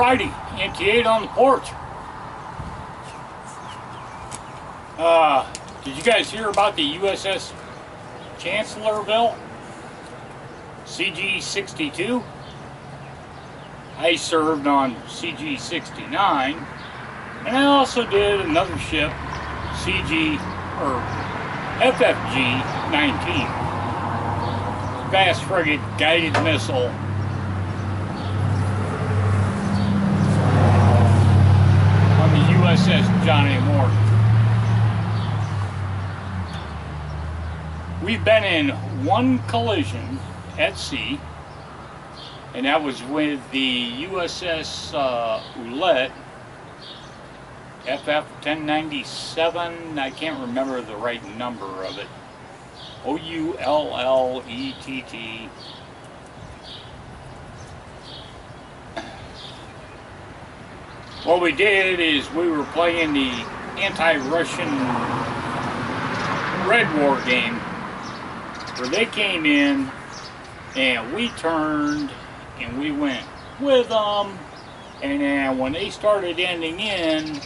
Alrighty, NT8 on the porch. Did you guys hear about the USS Chancellorville? CG-62? I served on CG-69, and I also did another ship, FFG-19. Fast frigate guided missile. On the USS John A. Moore. We've been in one collision at sea, and that was with the USS Ouellette, FF-1097. I can't remember the right number of it. Oullett. What we did is we were playing the anti-Russian Red War game, where they came in and we turned and we went with them, and then when they started ending in,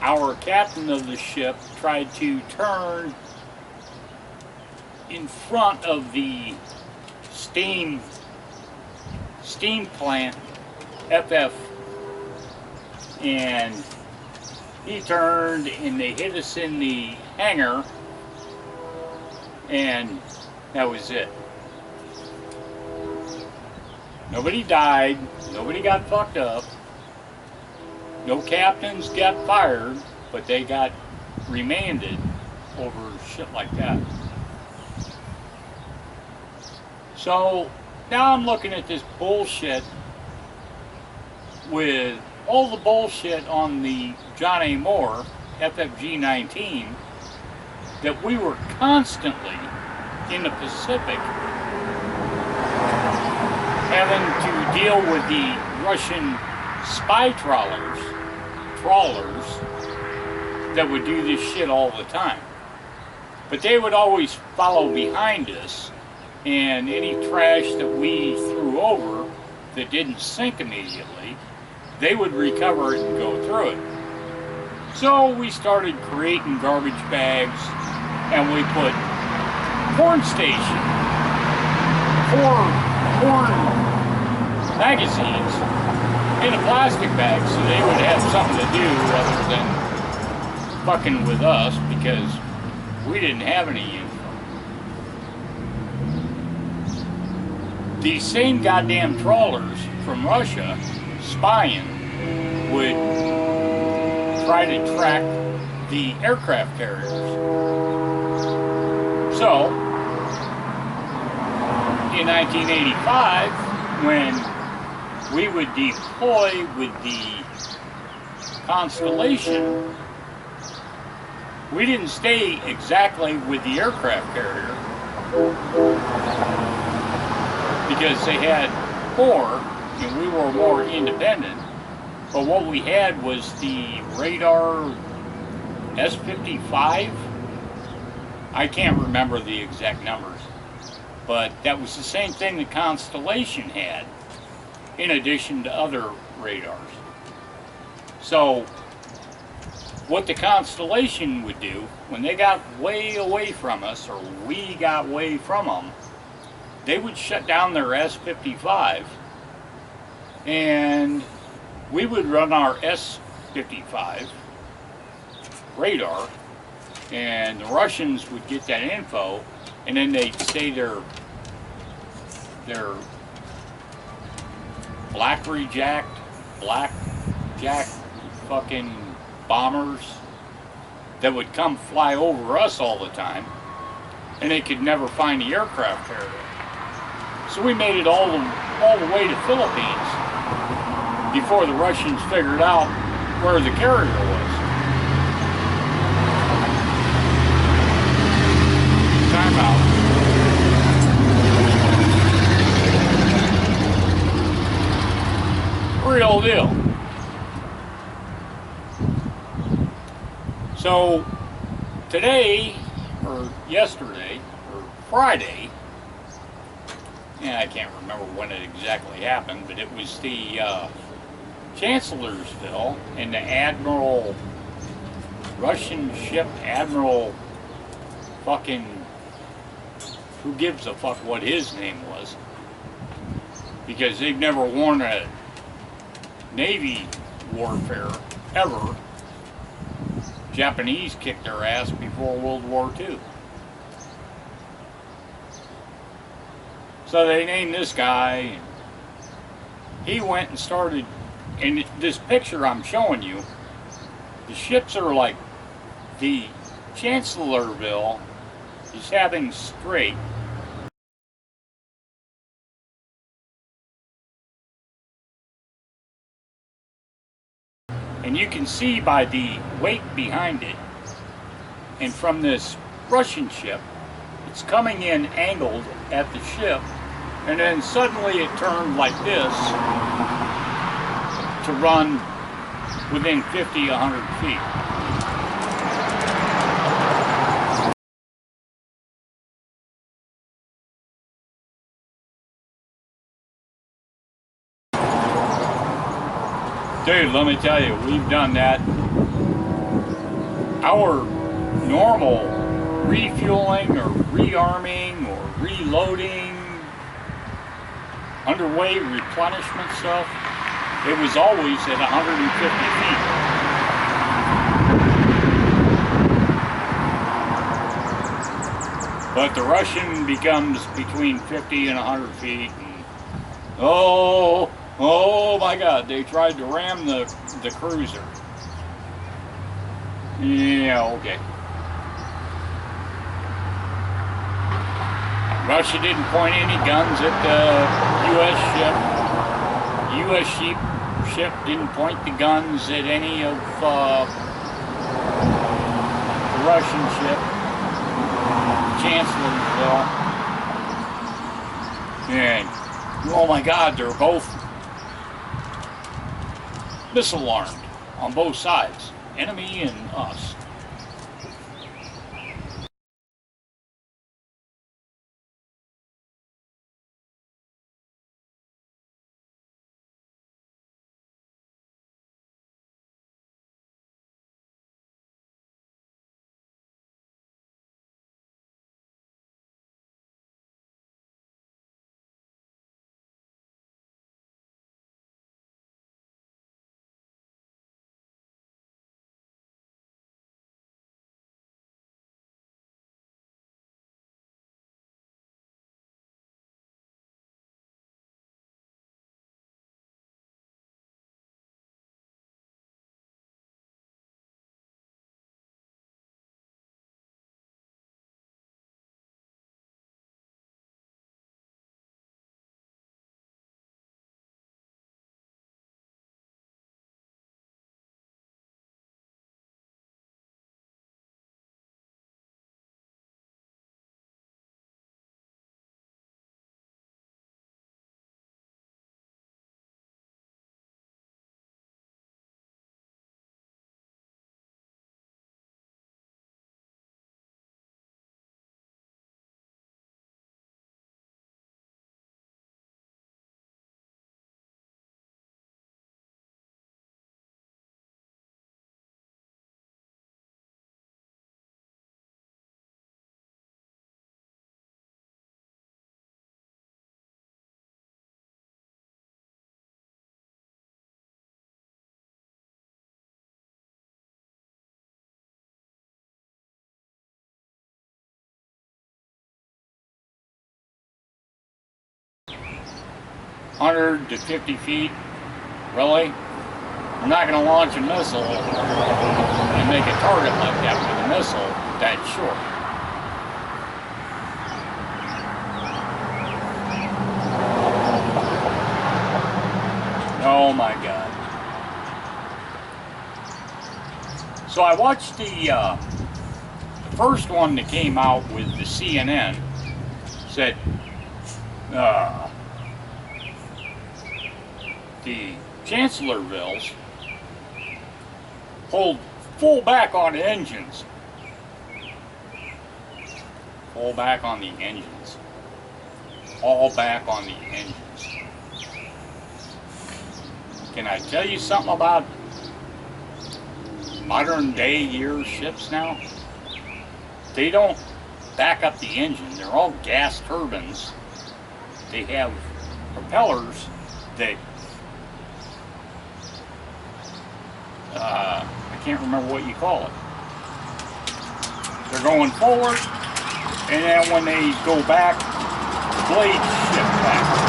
our captain of the ship tried to turn in front of the steam plant FF, and he turned and they hit us in the hangar, and that was it. Nobody died, nobody got fucked up, no captains got fired, but they got remanded over shit like that. So now I'm looking at this bullshit with all the bullshit on the John A. Moore FFG-19 that we were constantly in the Pacific having to deal with the Russian spy trawlers that would do this shit all the time. But they would always follow behind us, and any trash that we threw over that didn't sink immediately, they would recover it and go through it. So we started creating garbage bags, and we put corn magazines in a plastic bag so they would have something to do other than fucking with us, because we didn't have any info. These same goddamn trawlers from Russia spying would try to track the aircraft carriers. So in 1985, when we would deploy with the Constellation, we didn't stay exactly with the aircraft carrier because they had more and we were more independent. But what we had was the radar S-55. I can't remember the exact numbers, but that was the same thing the Constellation had, in addition to other radars. So what the Constellation would do, when they got way away from us, or we got way from them, they would shut down their S-55, and we would run our S-55 radar, and the Russians would get that info, and then they'd say their blackjack fucking bombers that would come fly over us all the time, and they could never find the aircraft carrier. So we made it all the way to Philippines before the Russians figured out where the carrier was. Time out. Real deal. So today, or yesterday, or Friday, and I can't remember when it exactly happened, but it was the Chancellorsville and the Admiral, Russian ship Admiral fucking, who gives a fuck what his name was, because they've never worn a Navy warfare ever. Japanese kicked their ass before World War II. So they named this guy. He went and started, in this picture I'm showing you, the ships are like, the Chancellorsville is having straight. And you can see by the weight behind it, and from this Russian ship, it's coming in angled at the ship, and then suddenly it turned like this to run within 50, 100 feet. Dude, let me tell you, we've done that. Our normal refueling or rearming or reloading, underway replenishment stuff, it was always at 150 feet. But the Russian becomes between 50 and 100 feet. And, oh my God, they tried to ram the cruiser. Yeah, okay. Russia didn't point any guns at the U.S. ship. U.S. ship didn't point the guns at any of the Russian ship. Chancellorsville. And, oh my God, they're both missile armed on both sides, enemy and us. (100 to 50 feet? Really? I'm not going to launch a missile and make a target like that with a missile that short. Oh my God. So I watched the first one that came out with the CNN, said the Chancellorsvilles pulled full back on the engines. Full back on the engines. All back on the engines. Can I tell you something about modern day year ships now? They don't back up the engine. They're all gas turbines. They have propellers that I can't remember what you call it. They're going forward, and then when they go back, the blades shift back.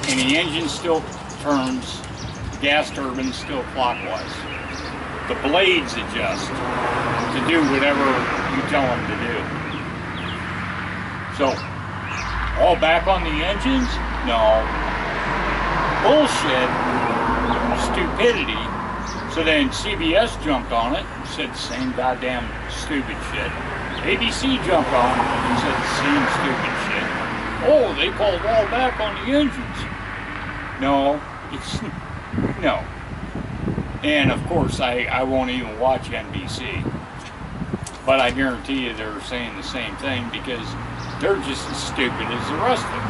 And the engine still turns, the gas turbine still clockwise. The blades adjust to do whatever you tell them to do. So, all back on the engines? No. Bullshit. Stupidity. So then CBS jumped on it and said the same goddamn stupid shit. ABC jumped on it and said the same stupid shit. Oh, they called all back on the engines. No, it's no. And of course, I won't even watch NBC. But I guarantee you they're saying the same thing because they're just as stupid as the rest of them.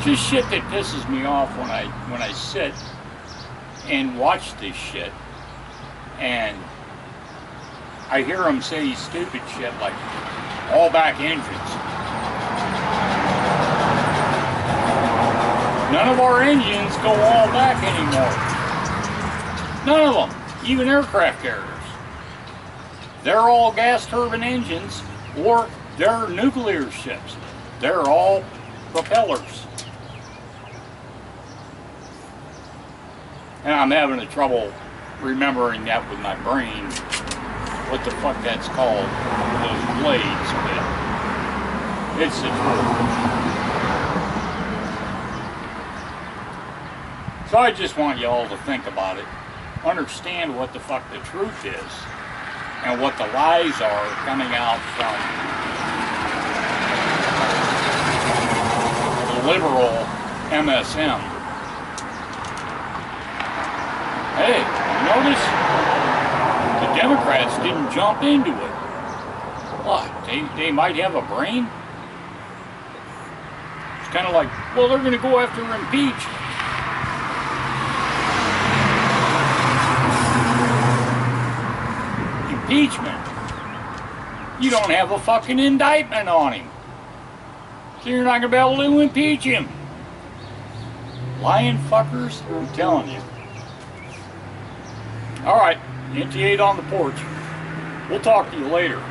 Just shit that pisses me off when I sit and watch this shit and I hear them say stupid shit like all back engines. None of our engines go all back anymore. None of them, even aircraft carriers. They're all gas turbine engines or they're nuclear ships. They're all propellers. And I'm having trouble remembering that with my brain, what the fuck that's called, those blades, but it's the truth. So I just want you all to think about it, understand what the fuck the truth is, and what the lies are coming out from the liberal MSM. Hey, notice the Democrats didn't jump into it. What? They might have a brain? It's kind of like, well, they're going to go after impeachment. Impeachment. You don't have a fucking indictment on him. So you're not going to be able to impeach him. Lying fuckers, I'm telling you. Alright, NT8 on the porch. We'll talk to you later.